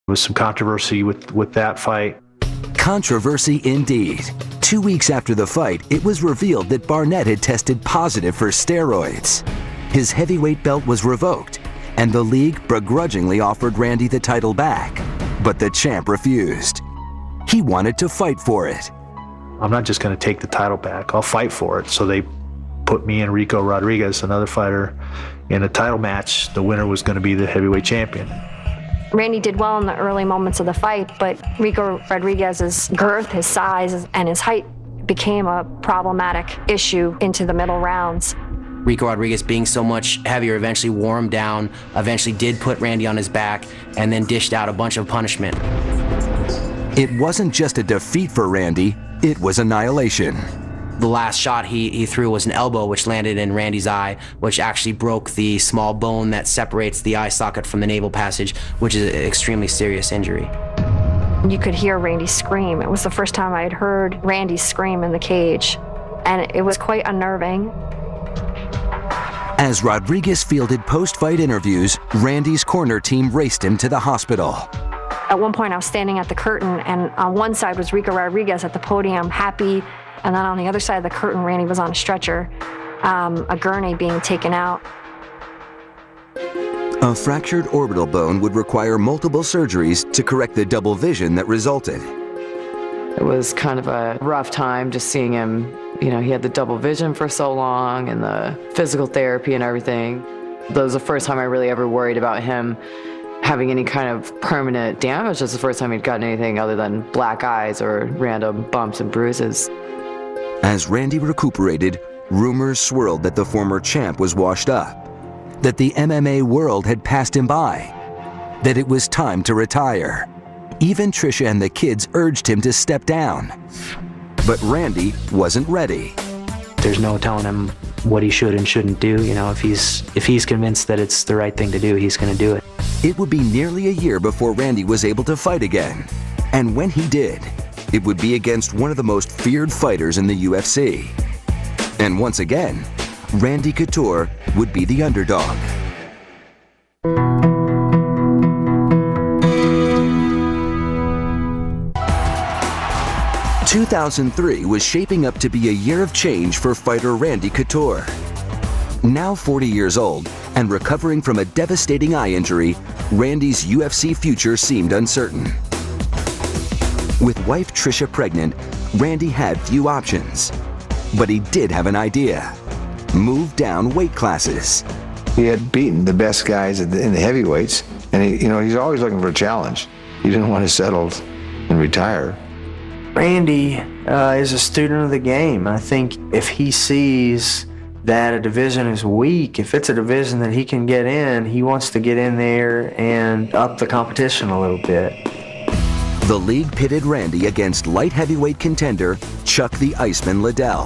was some controversy with that fight. Controversy indeed. 2 weeks after the fight, it was revealed that Barnett had tested positive for steroids. His heavyweight belt was revoked, and the league begrudgingly offered Randy the title back. But the champ refused. He wanted to fight for it. I'm not just going to take the title back. I'll fight for it. So they put me and Rico Rodriguez, another fighter, in a title match. The winner was going to be the heavyweight champion. Randy did well in the early moments of the fight, but Rico Rodriguez's girth, his size, and his height became a problematic issue into the middle rounds. Rico Rodriguez, being so much heavier, eventually wore him down, eventually did put Randy on his back, and then dished out a bunch of punishment. It wasn't just a defeat for Randy, it was annihilation. The last shot he threw was an elbow, which landed in Randy's eye, which actually broke the small bone that separates the eye socket from the navel passage, which is an extremely serious injury. You could hear Randy scream. It was the first time I had heard Randy scream in the cage, and it was quite unnerving. As Rodriguez fielded post-fight interviews, Randy's corner team raced him to the hospital. At one point, I was standing at the curtain, and on one side was Rico Rodriguez at the podium, happy, and then on the other side of the curtain, Randy was on a stretcher, a gurney being taken out. A fractured orbital bone would require multiple surgeries to correct the double vision that resulted. It was kind of a rough time just seeing him. You know, he had the double vision for so long and the physical therapy and everything. That was the first time I really ever worried about him having any kind of permanent damage. That's the first time he'd gotten anything other than black eyes or random bumps and bruises. As Randy recuperated, rumors swirled that the former champ was washed up, that the MMA world had passed him by, that it was time to retire. Even Tricia and the kids urged him to step down. But Randy wasn't ready. There's no telling him what he should and shouldn't do. You know, if he's convinced that it's the right thing to do, he's going to do it. It would be nearly a year before Randy was able to fight again. And when he did, it would be against one of the most feared fighters in the UFC. And once again, Randy Couture would be the underdog. 2003 was shaping up to be a year of change for fighter Randy Couture. Now 40 years old and recovering from a devastating eye injury, Randy's UFC future seemed uncertain. With wife Tricia pregnant, Randy had few options. But he did have an idea: move down weight classes. He had beaten the best guys in the heavyweights, and he's always looking for a challenge. He didn't want to settle and retire. Randy is a student of the game. I think if he sees that a division is weak, if it's a division that he can get in, he wants to get in there and up the competition a little bit. The league pitted Randy against light heavyweight contender Chuck the Iceman Liddell.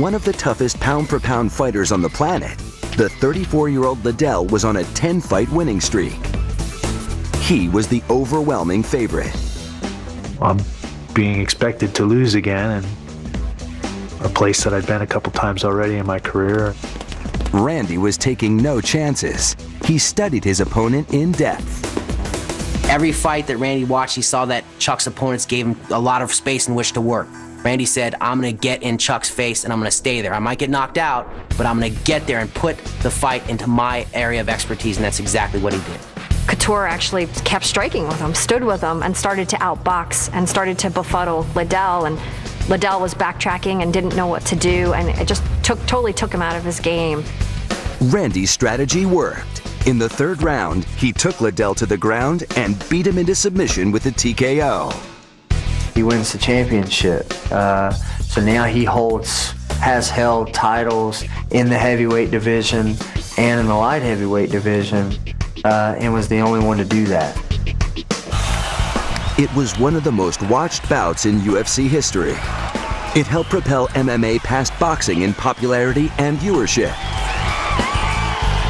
One of the toughest pound-for-pound fighters on the planet, the 34-year-old Liddell was on a 10-fight winning streak. He was the overwhelming favorite. I'm being expected to lose again, and a place that I'd been a couple times already in my career. Randy was taking no chances. He studied his opponent in depth. Every fight that Randy watched, he saw that Chuck's opponents gave him a lot of space in which to work. Randy said, I'm going to get in Chuck's face and I'm going to stay there. I might get knocked out, but I'm going to get there and put the fight into my area of expertise, and that's exactly what he did. Couture actually kept striking with him, stood with him, and started to outbox and started to befuddle Liddell, and Liddell was backtracking and didn't know what to do, and it just totally took him out of his game. Randy's strategy worked. In the third round, he took Liddell to the ground and beat him into submission with a TKO. He wins the championship. So now he has held titles in the heavyweight division and in the light heavyweight division, and was the only one to do that. It was one of the most watched bouts in UFC history. It helped propel MMA past boxing in popularity and viewership.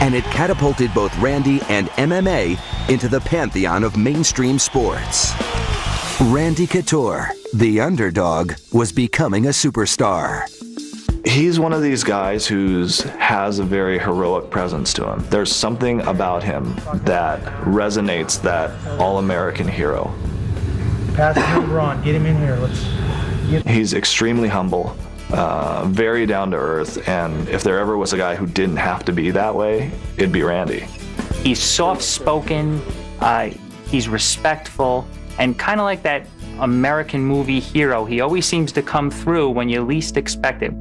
And it catapulted both Randy and MMA into the pantheon of mainstream sports. Randy Couture, the underdog, was becoming a superstar. He's one of these guys who has a very heroic presence to him. There's something about him that resonates, that all-American hero. Pass the number on. Get him in here. He's extremely humble, very down to earth, and if there ever was a guy who didn't have to be that way, it'd be Randy. He's soft-spoken, he's respectful, and kind of like that American movie hero. He always seems to come through when you least expect it.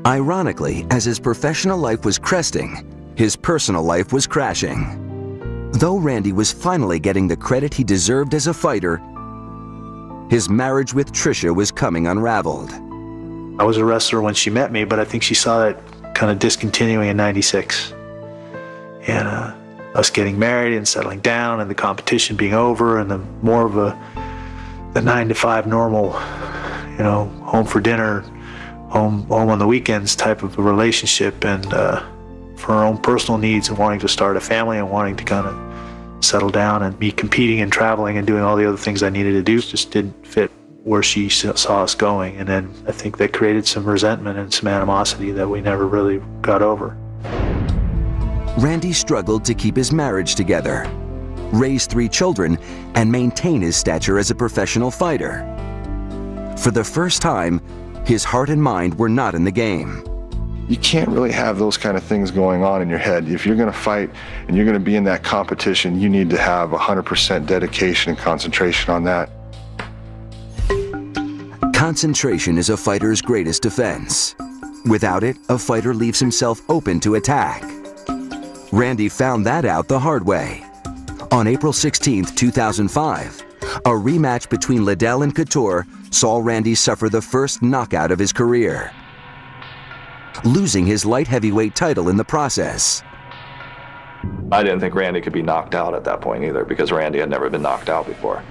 Ironically, as his professional life was cresting, his personal life was crashing. Though Randy was finally getting the credit he deserved as a fighter, his marriage with Tricia was coming unraveled. I was a wrestler when she met me, but I think she saw that kind of discontinuing in '96. And us getting married and settling down and the competition being over and the more of the 9-to-5 normal, home for dinner, home on the weekends type of a relationship, and for her own personal needs and wanting to start a family and wanting to kind of settle down, and me competing and traveling and doing all the other things I needed to do just didn't fit where she saw us going. And then I think that created some resentment and some animosity that we never really got over. Randy struggled to keep his marriage together, raise 3 children, and maintain his stature as a professional fighter. For the first time, his heart and mind were not in the game. You can't really have those kind of things going on in your head. If you're going to fight and you're going to be in that competition, you need to have 100% dedication and concentration on that. Concentration is a fighter's greatest defense. Without it, a fighter leaves himself open to attack. Randy found that out the hard way. On April 16, 2005, a rematch between Liddell and Couture saw Randy suffer the first knockout of his career, losing his light heavyweight title in the process. I didn't think Randy could be knocked out at that point either, because Randy had never been knocked out before.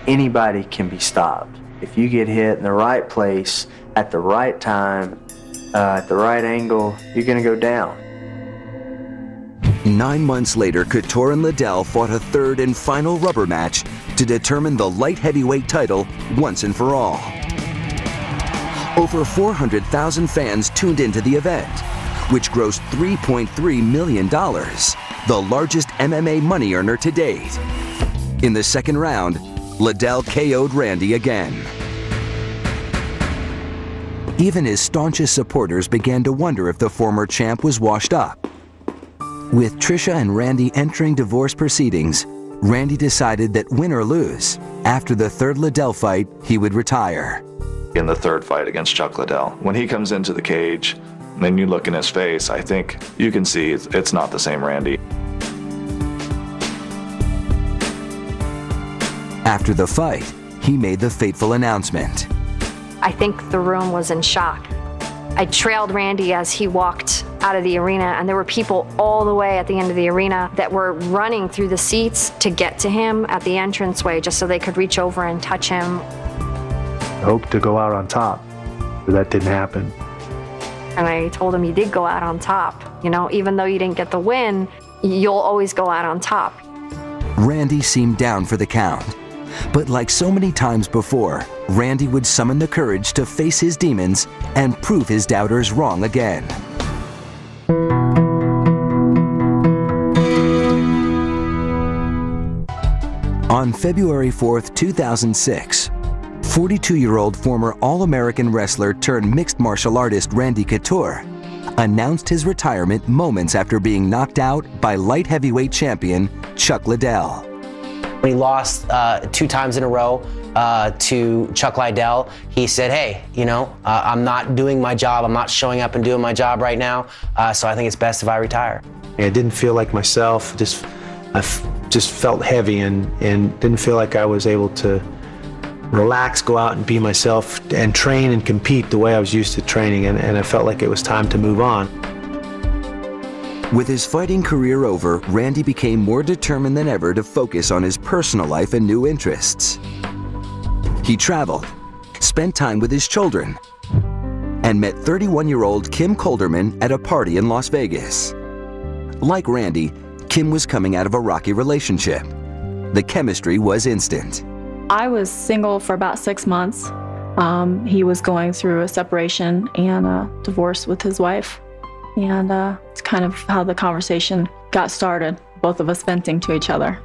Anybody can be stopped. If you get hit in the right place, at the right time, at the right angle, you're going to go down. 9 months later, Couture and Liddell fought a third and final rubber match to determine the light heavyweight title once and for all. Over 400,000 fans tuned into the event, which grossed $3.3 million, the largest MMA money earner to date. In the second round, Liddell KO'd Randy again. Even his staunchest supporters began to wonder if the former champ was washed up. With Tricia and Randy entering divorce proceedings, Randy decided that win or lose, after the third Liddell fight, he would retire. In the third fight against Chuck Liddell, when he comes into the cage, and you look in his face, I think you can see it's not the same Randy. After the fight, he made the fateful announcement. I think the room was in shock. I trailed Randy as he walked out of the arena, and there were people all the way at the end of the arena that were running through the seats to get to him at the entranceway just so they could reach over and touch him. I hoped to go out on top, but that didn't happen. And I told him, you did go out on top. Even though you didn't get the win, you'll always go out on top. Randy seemed down for the count. But like so many times before, Randy would summon the courage to face his demons and prove his doubters wrong again. On February 4th, 2006, 42-year-old former All-American wrestler turned mixed martial artist Randy Couture announced his retirement moments after being knocked out by light heavyweight champion Chuck Liddell. When he lost 2 times in a row to Chuck Liddell, he said, hey, I'm not doing my job. I'm not showing up and doing my job right now, so I think it's best if I retire. I didn't feel like myself. I just felt heavy and didn't feel like I was able to relax, go out and be myself and train and compete the way I was used to training, and I felt like it was time to move on. With his fighting career over, Randy became more determined than ever to focus on his personal life and new interests. He traveled, spent time with his children, and met 31-year-old Kim Colderman at a party in Las Vegas. Like Randy, Kim was coming out of a rocky relationship. The chemistry was instant. I was single for about 6 months, He was going through a separation and a divorce with his wife. And it's kind of how the conversation got started, both of us venting to each other.